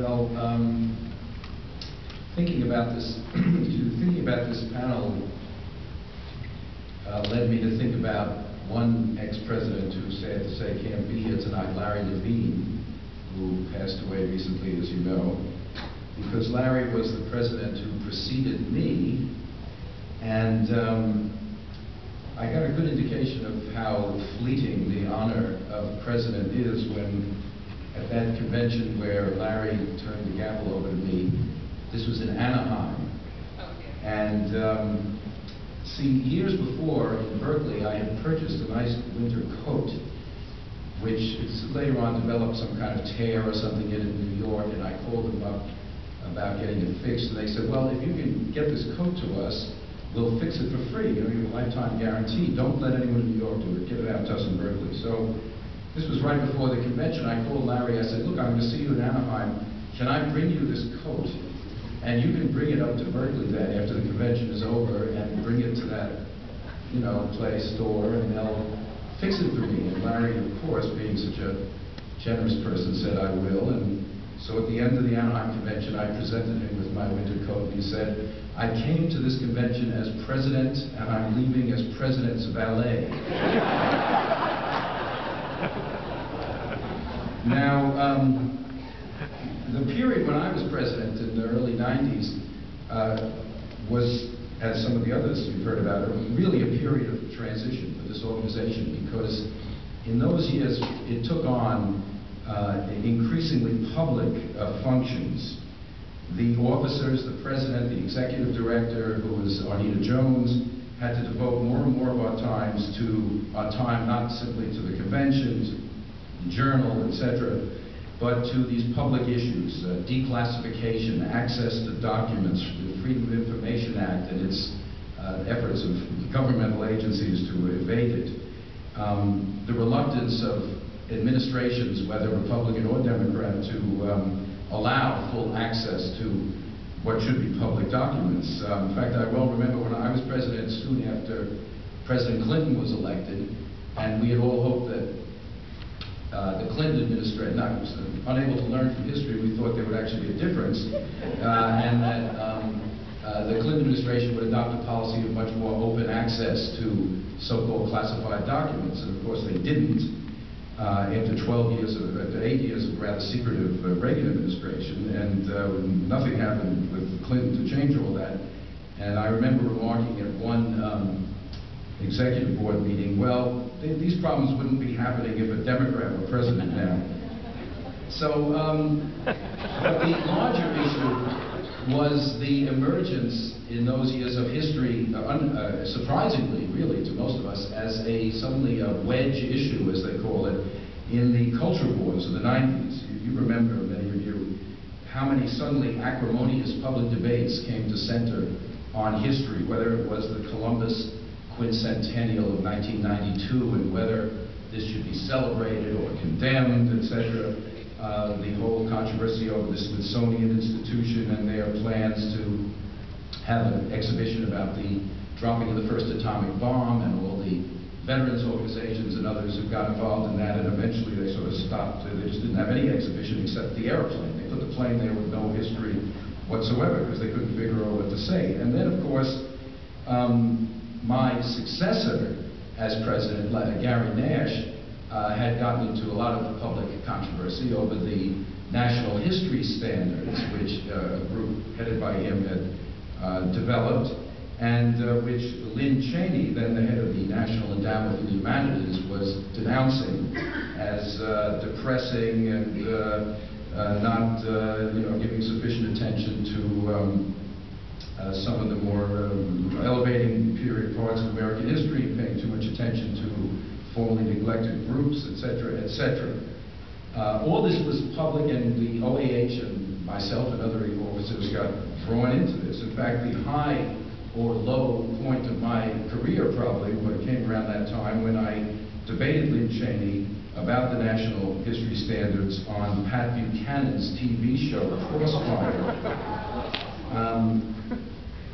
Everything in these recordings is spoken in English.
Well, thinking about this, thinking about this panel led me to think about one ex-president who, sad to say, can't be here tonight, Larry Levine, who passed away recently, as you know, because Larry was the president who preceded me, and I got a good indication of how fleeting the honor of president is when, at that convention where Larry turned the gavel over to me, this was in Anaheim. And see, years before in Berkeley, I had purchased a nice winter coat, which later on developed some kind of tear or something in New York, and I called them up about getting it fixed, and they said, well, if you can get this coat to us, we'll fix it for free. You know, you have a lifetime guarantee. Don't let anyone in New York do it. Get it out to us in Berkeley. So this was right before the convention. I called Larry. I said, look, I'm going to see you in Anaheim. Can I bring you this coat? And you can bring it up to Berkeley then after the convention is over and bring it to that, you know, store, and they'll fix it for me. And Larry, of course, being such a generous person, said, I will. And so at the end of the Anaheim convention, I presented him with my winter coat, and he said, I came to this convention as president, and I'm leaving as president's valet. Now, the period when I was president in the early 90s was, as some of the others you've heard about, really a period of transition for this organization, because in those years it took on increasingly public functions. The officers, the president, the executive director, who was Arnita Jones, had to devote more and more of our time not simply to the conventions, the journal, etc., but to these public issues, declassification, access to documents, the Freedom of Information Act and its efforts of governmental agencies to evade it, the reluctance of administrations, whether Republican or Democrat, to allow full access to what should be public documents. In fact, I well remember when I was president, soon after President Clinton was elected, and we had all hoped that the Clinton administration, I was unable to learn from history, we thought there would actually be a difference, and that the Clinton administration would adopt a policy of much more open access to so-called classified documents, and of course they didn't. After 8 years of rather secretive Reagan administration, and nothing happened with Clinton to change all that. And I remember remarking at one executive board meeting, well, these problems wouldn't be happening if a Democrat were president now. So, but the larger issue was the emergence in those years of history, surprisingly, really, to most of us, as suddenly a wedge issue, as they call it, in the culture wars of the 90s. You remember, many of you, how many suddenly acrimonious public debates came to center on history, whether it was the Columbus quincentennial of 1992 and whether this should be celebrated or condemned, etc. The whole controversy over the Smithsonian Institution and their plans to have an exhibition about the dropping of the first atomic bomb, and all the veterans organizations and others who got involved in that, and eventually they sort of stopped. They just didn't have any exhibition except the airplane. They put the plane there with no history whatsoever because they couldn't figure out what to say. And then, of course, my successor as president, Gary Nash, had gotten into a lot of public controversy over the national history standards, which a group headed by him had developed, and which Lynn Cheney, then the head of the National Endowment for the Humanities, was denouncing as depressing and not giving sufficient attention to some of the more elevating period parts of American history, paying too much attention to formerly neglected groups, etc., etc. All this was public, and the OAH and myself and other officers got drawn into this. In fact, the high or low point of my career probably, when it came around that time, when I debated Lynn Cheney about the national history standards on Pat Buchanan's TV show, Crossfire.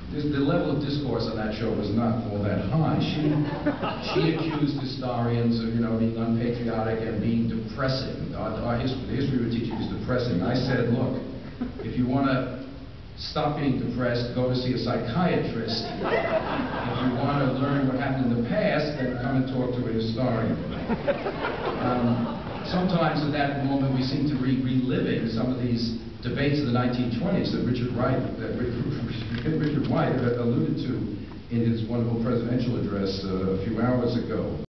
The level of discourse on that show was not all that high. She accused historians of, being unpatriotic and being depressing. The history we were teaching was depressing. I said, look, If you want to stop being depressed, go to see a psychiatrist. If you want to learn what happened in the past, then come and talk to a historian. Sometimes at that moment we seem to be reliving some of these debates of the 1920s that Richard White alluded to in his wonderful presidential address a few hours ago.